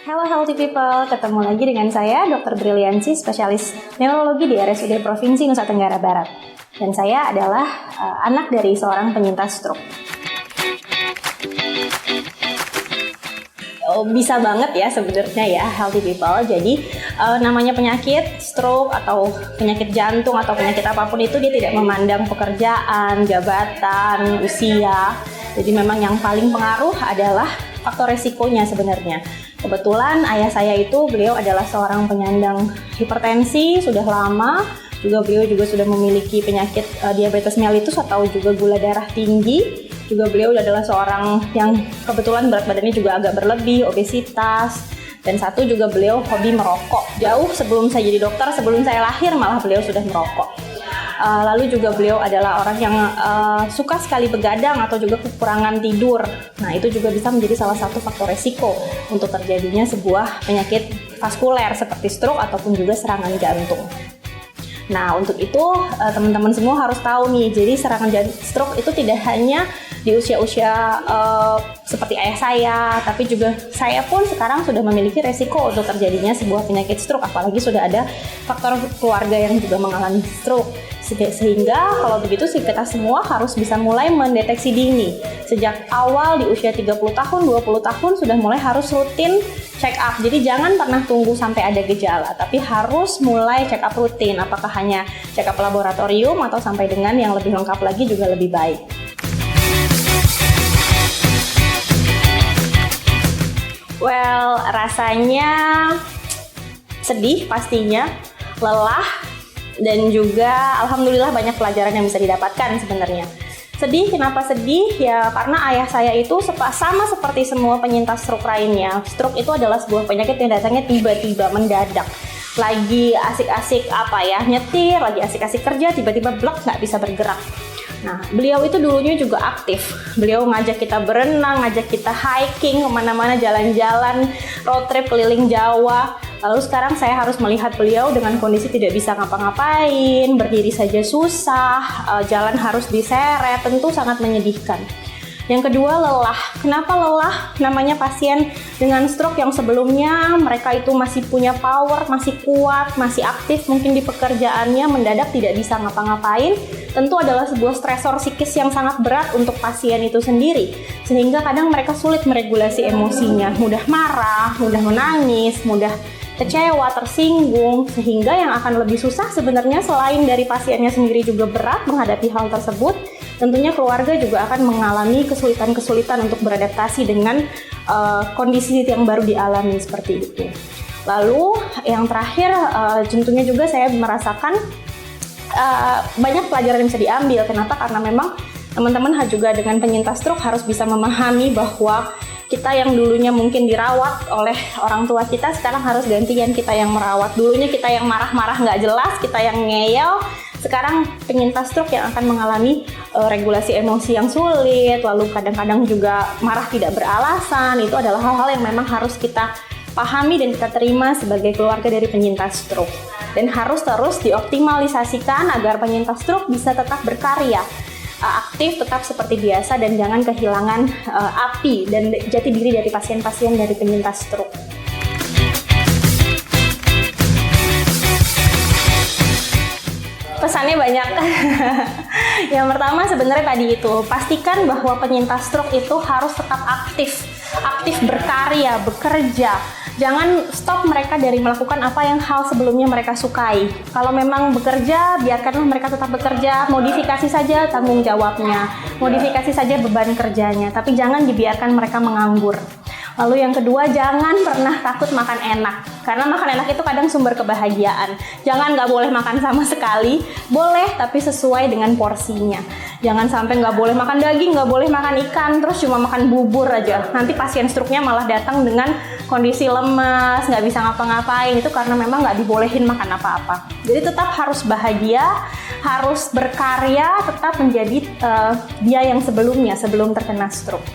Halo Healthy People, ketemu lagi dengan saya Dr. Briliansi, spesialis neurologi di RSUD Provinsi Nusa Tenggara Barat. Dan saya adalah anak dari seorang penyintas stroke. Bisa banget ya sebenarnya ya Healthy People. Jadi namanya penyakit stroke atau penyakit jantung atau penyakit apapun itu dia tidak memandang pekerjaan, jabatan, usia. Jadi memang yang paling pengaruh adalah faktor resikonya sebenarnya. Kebetulan ayah saya itu beliau adalah seorang penyandang hipertensi sudah lama, beliau juga sudah memiliki penyakit diabetes mellitus atau juga gula darah tinggi. Juga beliau adalah seorang yang kebetulan berat badannya juga agak berlebih, obesitas. Dan satu juga beliau hobi merokok. Jauh sebelum saya jadi dokter, sebelum saya lahir malah beliau sudah merokok. Lalu juga beliau adalah orang yang suka sekali begadang atau juga kekurangan tidur. Nah, itu juga bisa menjadi salah satu faktor resiko untuk terjadinya sebuah penyakit vaskuler seperti stroke ataupun juga serangan jantung. Nah, untuk itu teman-teman semua harus tahu nih, jadi serangan stroke itu tidak hanya di usia-usia seperti ayah saya, tapi juga saya pun sekarang sudah memiliki resiko untuk terjadinya sebuah penyakit stroke, apalagi sudah ada faktor keluarga yang juga mengalami stroke. Sehingga kalau begitu kita semua harus bisa mulai mendeteksi dini. Sejak awal di usia 30 tahun, 20 tahun sudah mulai harus rutin check up. Jadi jangan pernah tunggu sampai ada gejala, tapi harus mulai check up rutin. Apakah hanya check up laboratorium atau sampai dengan yang lebih lengkap lagi juga lebih baik. Well, rasanya sedih pastinya, lelah, dan juga alhamdulillah banyak pelajaran yang bisa didapatkan sebenarnya. Sedih, kenapa sedih? Ya karena ayah saya itu sama seperti semua penyintas stroke lainnya. Stroke itu adalah sebuah penyakit yang datangnya tiba-tiba, mendadak. Lagi asik-asik nyetir, lagi asik-asik kerja, tiba-tiba blok nggak bisa bergerak. Nah, beliau itu dulunya juga aktif. Beliau ngajak kita berenang, ngajak kita hiking, kemana-mana jalan-jalan, road trip keliling Jawa. Lalu sekarang saya harus melihat beliau dengan kondisi tidak bisa ngapa-ngapain, berdiri saja susah, jalan harus diseret, tentu sangat menyedihkan. Yang kedua, lelah. Kenapa lelah? Namanya pasien dengan stroke yang sebelumnya mereka itu masih punya power, masih kuat, masih aktif mungkin di pekerjaannya, mendadak tidak bisa ngapa-ngapain. Tentu adalah sebuah stresor psikis yang sangat berat untuk pasien itu sendiri. Sehingga kadang mereka sulit meregulasi emosinya, mudah marah, mudah menangis, mudah kecewa, tersinggung, sehingga yang akan lebih susah sebenarnya selain dari pasiennya sendiri juga berat menghadapi hal tersebut, tentunya keluarga juga akan mengalami kesulitan-kesulitan untuk beradaptasi dengan kondisi yang baru dialami seperti itu. Lalu yang terakhir, tentunya juga saya merasakan banyak pelajaran yang bisa diambil. Kenapa? Karena memang teman-teman juga dengan penyintas stroke harus bisa memahami bahwa kita yang dulunya mungkin dirawat oleh orang tua kita, sekarang harus gantian kita yang merawat. Dulunya kita yang marah-marah nggak jelas, kita yang ngeyel. Sekarang penyintas stroke yang akan mengalami regulasi emosi yang sulit, lalu kadang-kadang juga marah tidak beralasan. Itu adalah hal-hal yang memang harus kita pahami dan kita terima sebagai keluarga dari penyintas stroke. Dan harus terus dioptimalisasikan agar penyintas stroke bisa tetap berkarya, aktif, tetap seperti biasa, dan jangan kehilangan api dan jati diri dari pasien-pasien dari penyintas stroke. Pesannya banyak. Yang pertama sebenarnya tadi itu, pastikan bahwa penyintas stroke itu harus tetap aktif berkarya, bekerja. Jangan stop mereka dari melakukan apa yang hal sebelumnya mereka sukai. Kalau memang bekerja, biarkanlah mereka tetap bekerja, modifikasi saja tanggung jawabnya, modifikasi saja beban kerjanya, tapi jangan dibiarkan mereka menganggur. Lalu yang kedua, jangan pernah takut makan enak, karena makan enak itu kadang sumber kebahagiaan. Jangan nggak boleh makan sama sekali, boleh tapi sesuai dengan porsinya. Jangan sampai nggak boleh makan daging, nggak boleh makan ikan, terus cuma makan bubur aja. Nanti pasien stroke-nya malah datang dengan kondisi lemas, nggak bisa ngapa-ngapain, itu karena memang nggak dibolehin makan apa-apa. Jadi tetap harus bahagia, harus berkarya, tetap menjadi dia yang sebelumnya, sebelum terkena stroke.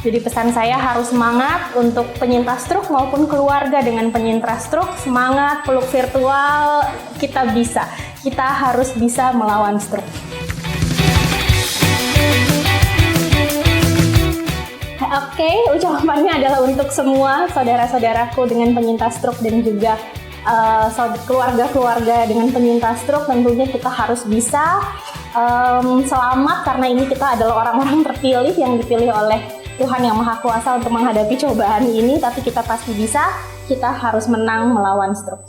Jadi pesan saya harus semangat untuk penyintas stroke maupun keluarga dengan penyintas stroke, semangat, peluk virtual, kita bisa. Kita harus bisa melawan stroke. Oke, ucapannya adalah untuk semua saudara-saudaraku dengan penyintas stroke dan juga keluarga-keluarga dengan penyintas stroke. Tentunya kita harus bisa selamat karena ini kita adalah orang-orang terpilih yang dipilih oleh Tuhan yang Maha Kuasa untuk menghadapi cobaan ini. Tapi kita pasti bisa, kita harus menang melawan stroke.